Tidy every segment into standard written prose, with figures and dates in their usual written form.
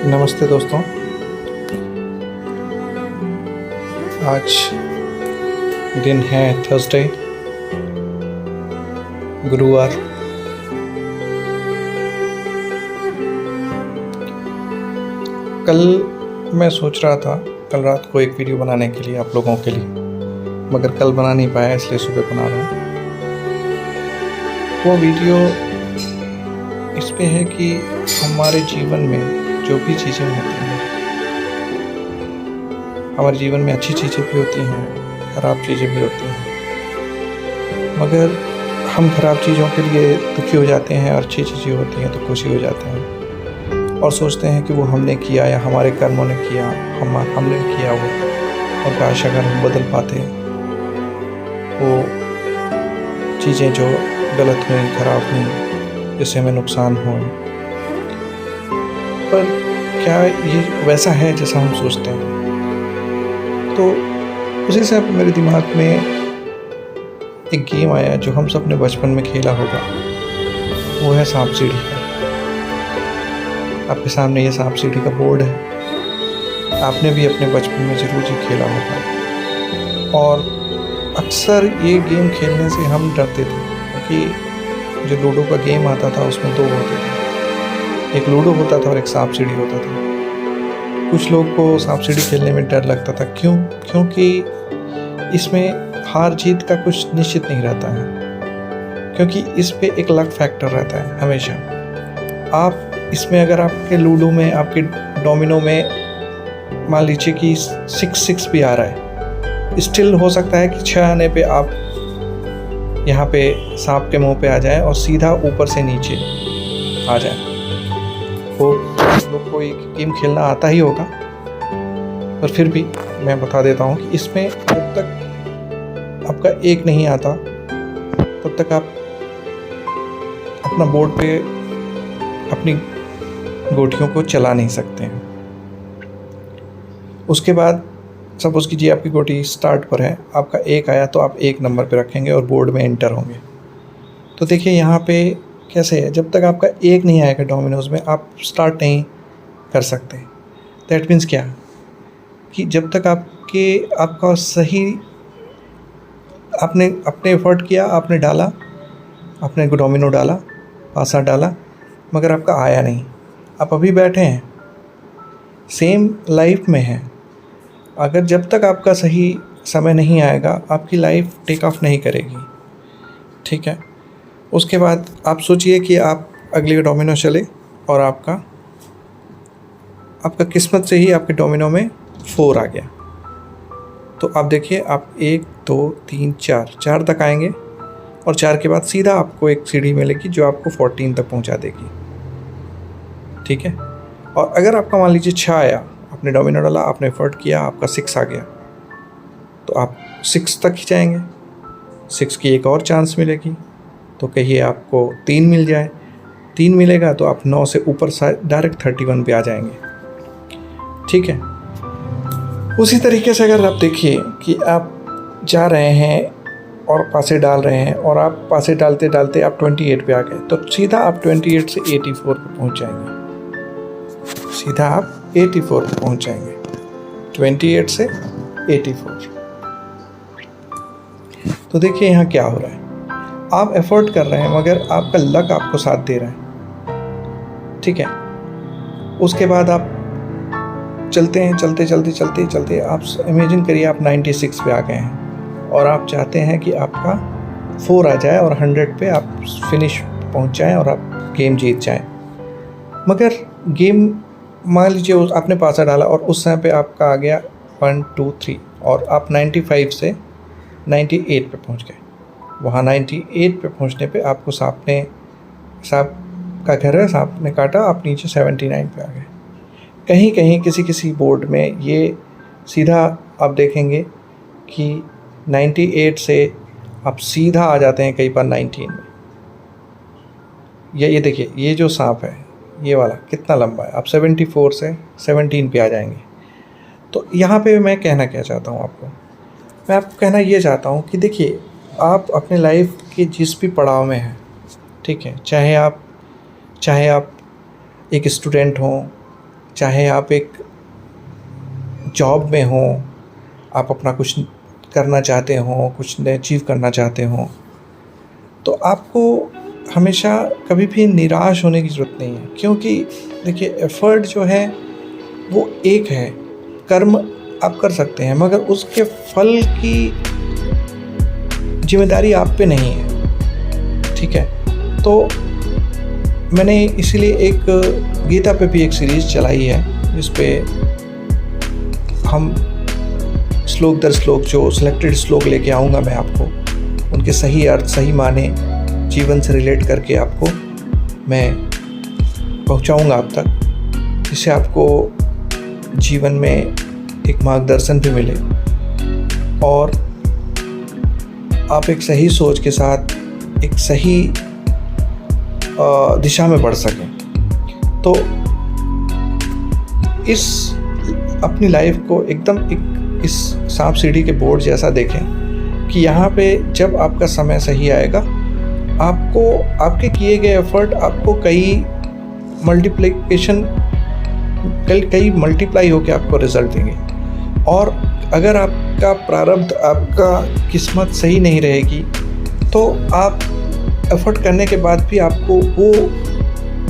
नमस्ते दोस्तों। आज दिन है थर्सडे, गुरुवार। कल मैं सोच रहा था कल रात को एक वीडियो बनाने के लिए आप लोगों के लिए, मगर कल बना नहीं पाया, इसलिए सुबह बना रहा हूँ। वो वीडियो इस पे है कि हमारे जीवन में जो भी चीज़ें होती हैं, हमारे जीवन में अच्छी चीज़ें भी होती हैं, ख़राब चीज़ें भी होती हैं, मगर हम ख़राब चीज़ों के लिए दुखी हो जाते हैं और अच्छी चीज़ें होती हैं तो खुशी हो जाते हैं और सोचते हैं कि वो हमने किया या हमारे कर्मों ने किया, हमने किया वो, और काश अगर हम बदल पाते वो चीज़ें जो गलत हुई, ख़राब हुई, जिससे हमें नुकसान हो। पर क्या ये वैसा है जैसा हम सोचते हैं? तो उसी से मेरे दिमाग में एक गेम आया जो हम सब ने बचपन में खेला होगा, वो है सांप सीढ़ी। आपके सामने ये सांप सीढ़ी का बोर्ड है, आपने भी अपने बचपन में ज़रूर ही खेला होगा। और अक्सर ये गेम खेलने से हम डरते थे, क्योंकि जो लूडो का गेम आता था उसमें दो होते थे, एक लूडो होता था और एक सांप सीढ़ी होता था। कुछ लोग को सांप सीढ़ी खेलने में डर लगता था। क्योंकि इसमें हार जीत का कुछ निश्चित नहीं रहता है, क्योंकि इस पे एक लक फैक्टर रहता है हमेशा। आप इसमें अगर आपके लूडो में, आपके डोमिनो में मान लीजिए कि 6-6 भी आ रहा है, स्टिल हो सकता है कि 6 आने पे आप यहाँ पे सांप के मुंह पे आ जाए और सीधा ऊपर से नीचे आ जाए। वो लोग को एक गेम खेलना आता ही होगा, पर फिर भी मैं बता देता हूँ कि इसमें जब तक आपका एक नहीं आता तब तक आप अपना बोर्ड पे अपनी गोटियों को चला नहीं सकते हैं। उसके बाद सपोज कीजिए आपकी गोटी स्टार्ट पर है, आपका एक आया तो आप 1 नंबर पे रखेंगे और बोर्ड में एंटर होंगे। तो देखिए यहाँ पे कैसे है, जब तक आपका एक नहीं आएगा डोमिनोज़ में आप स्टार्ट नहीं कर सकते। दैट मीन्स क्या कि जब तक आपका सही, आपने एफर्ट किया, आपने डाला, आपने डोमिनो डाला, पासा डाला, मगर आपका आया नहीं, आप अभी बैठे हैं, सेम लाइफ में हैं। अगर जब तक आपका सही समय नहीं आएगा आपकी लाइफ टेक ऑफ नहीं करेगी, ठीक है। उसके बाद आप सोचिए कि आप अगले डोमिनो चले और आपका किस्मत से ही आपके डोमिनो में 4 आ गया। तो आप देखिए, आप 1 2 3 4 तक आएंगे और 4 के बाद सीधा आपको एक सीढ़ी मिलेगी जो आपको 14 तक पहुंचा देगी, ठीक है। और अगर आपका मान लीजिए 6 आया, आपने डोमिनो डाला, आपने एफर्ट किया, आपका 6 आ गया, तो आप 6 तक ही जाएंगे, 6 की एक और चांस मिलेगी। तो कहिए आपको 3 मिल जाए, 3 मिलेगा तो आप 9 से ऊपर डायरेक्ट 31 पे आ जाएंगे, ठीक है। उसी तरीके से अगर आप देखिए कि आप जा रहे हैं और पासे डाल रहे हैं और आप पासे डालते डालते आप 28 पे आ गए, तो सीधा आप 28 से 84 पे पहुंच जाएंगे, सीधा आप 84 पे पहुंच जाएंगे, 28 से 84। तो देखिए यहाँ क्या हो रहा है, आप एफर्ट कर रहे हैं मगर आपका लक आपको साथ दे रहा है, ठीक है। उसके बाद आप चलते हैं, चलते आप इमेजिन करिए आप 96 पे आ गए हैं और आप चाहते हैं कि आपका 4 आ जाए और 100 पे आप फिनिश पहुंच जाएं और आप गेम जीत जाएं। मगर गेम मान लीजिए आपने पासा डाला और उस समय पे आपका आ गया 1 2 3 और आप 95 से 98 पे पहुंच गए। वहाँ 98 पे पहुंचने पे आपको सांप का घर है, सांप ने काटा, आप नीचे 79 पे आ गए। कहीं कहीं किसी बोर्ड में ये सीधा आप देखेंगे कि 98 से आप सीधा आ जाते हैं कई बार 19 में। ये देखिए, ये जो सांप है ये वाला कितना लंबा है, आप 74 से 17 पे आ जाएंगे। तो यहाँ पे मैं कहना क्या चाहता हूँ आपको, मैं आपको कहना ये चाहता हूँ कि देखिए, आप अपने लाइफ के जिस भी पड़ाव में हैं, ठीक है, चाहे आप एक स्टूडेंट हों, चाहे आप एक जॉब में हो, आप अपना कुछ करना चाहते हो, कुछ अचीव करना चाहते हो, तो आपको हमेशा कभी भी निराश होने की ज़रूरत नहीं है। क्योंकि देखिए, एफ़र्ट जो है वो एक है, कर्म आप कर सकते हैं, मगर उसके फल की जिम्मेदारी आप पे नहीं है, ठीक है। तो मैंने इसीलिए एक गीता पे भी एक सीरीज़ चलाई है, जिस पे हम श्लोक दर श्लोक, जो सिलेक्टेड श्लोक लेके आऊँगा मैं आपको, उनके सही अर्थ, सही माने जीवन से रिलेट करके आपको मैं पहुँचाऊँगा आप तक, जिससे आपको जीवन में एक मार्गदर्शन भी मिले और आप एक सही सोच के साथ एक सही दिशा में बढ़ सकें। तो इस अपनी लाइफ को एकदम एक इस सांप सीढ़ी के बोर्ड जैसा देखें कि यहाँ पे जब आपका समय सही आएगा, आपको आपके किए गए एफर्ट आपको कई मल्टीप्लाई होकर आपको रिजल्ट देंगे। और अगर आपका प्रारब्ध, आपका किस्मत सही नहीं रहेगी, तो आप एफर्ट करने के बाद भी आपको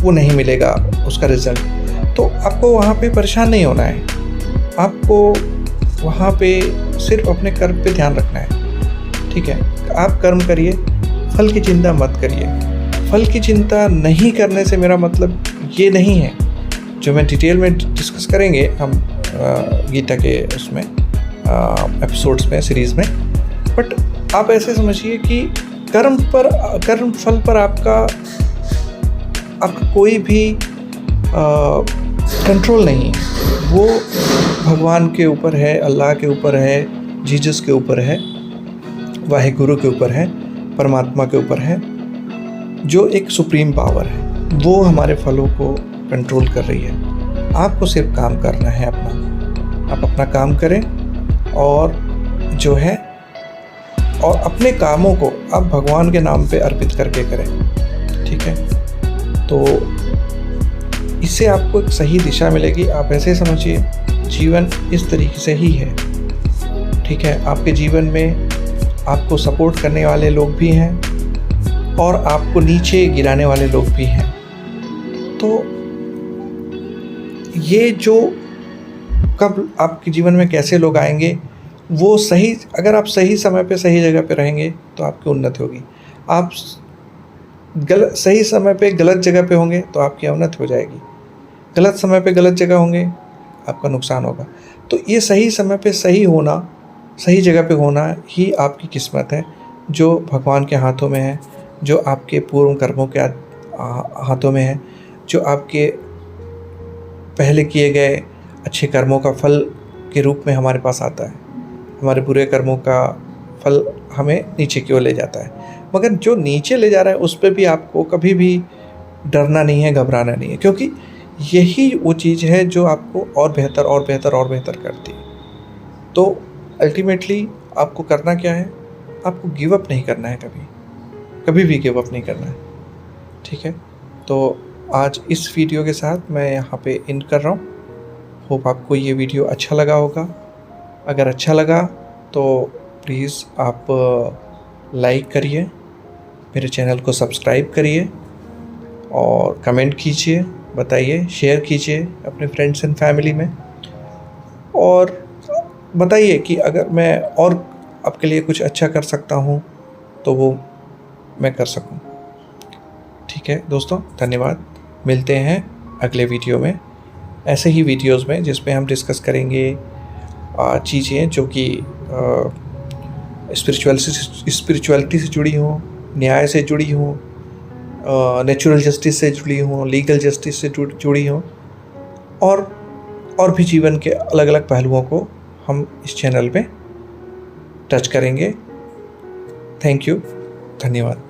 वो नहीं मिलेगा उसका रिज़ल्ट। तो आपको वहाँ पे परेशान नहीं होना है, आपको वहाँ पे सिर्फ अपने कर्म पे ध्यान रखना है, ठीक है। आप कर्म करिए, फल की चिंता मत करिए। फल की चिंता नहीं करने से मेरा मतलब ये नहीं है, जो मैं डिटेल में डिस्कस करेंगे हम गीता के उसमें एपिसोड्स में, सीरीज़ में। बट आप ऐसे समझिए कि कर्म फल पर आपका कोई भी कंट्रोल नहीं है। वो भगवान के ऊपर है, अल्लाह के ऊपर है, जीसस के ऊपर है, वाहिगुरु के ऊपर है, परमात्मा के ऊपर है, जो एक सुप्रीम पावर है, वो हमारे फलों को कंट्रोल कर रही है। आपको सिर्फ काम करना है अपना, आप अपना काम करें और जो है, और अपने कामों को आप भगवान के नाम पे अर्पित करके करें, ठीक है। तो इससे आपको एक सही दिशा मिलेगी। आप ऐसे समझिए, जीवन इस तरीके से ही है, ठीक है। आपके जीवन में आपको सपोर्ट करने वाले लोग भी हैं और आपको नीचे गिराने वाले लोग भी हैं। तो ये जो कब आपके जीवन में कैसे लोग आएंगे, वो सही, अगर आप सही समय पे सही जगह पे रहेंगे तो आपकी उन्नति होगी। आप सही समय पे गलत जगह पे होंगे तो आपकी अवनति हो जाएगी। गलत समय पे गलत जगह होंगे, आपका नुकसान होगा। तो ये सही समय पे सही होना, सही जगह पे होना ही आपकी किस्मत है, जो भगवान के हाथों में है, जो आपके पूर्व कर्मों के हाथों में है, जो आपके पहले किए गए अच्छे कर्मों का फल के रूप में हमारे पास आता है। हमारे बुरे कर्मों का फल हमें नीचे की ओर ले जाता है, मगर जो नीचे ले जा रहा है उस पर भी आपको कभी भी डरना नहीं है, घबराना नहीं है, क्योंकि यही वो चीज़ है जो आपको और बेहतर और बेहतर और बेहतर करती है। तो अल्टीमेटली आपको करना क्या है, आपको गिव अप नहीं करना है, कभी भी गिव अप नहीं करना है, ठीक है। तो आज इस वीडियो के साथ मैं यहाँ पे एंड कर रहा हूँ। होप आपको ये वीडियो अच्छा लगा होगा। अगर अच्छा लगा तो प्लीज़ आप लाइक करिए, मेरे चैनल को सब्सक्राइब करिए और कमेंट कीजिए, बताइए, शेयर कीजिए अपने फ्रेंड्स एंड फैमिली में, और बताइए कि अगर मैं और आपके लिए कुछ अच्छा कर सकता हूँ तो वो मैं कर सकूँ, ठीक है दोस्तों। धन्यवाद। मिलते हैं अगले वीडियो में, ऐसे ही वीडियोस में, जिसमें हम डिस्कस करेंगे चीज़ें जो कि स्पिरिचुअलिटी से जुड़ी हों, न्याय से जुड़ी हों, नेचुरल जस्टिस से जुड़ी हों, लीगल जस्टिस से जुड़ी हों, और भी जीवन के अलग अलग पहलुओं को हम इस चैनल पे टच करेंगे। थैंक यू, धन्यवाद।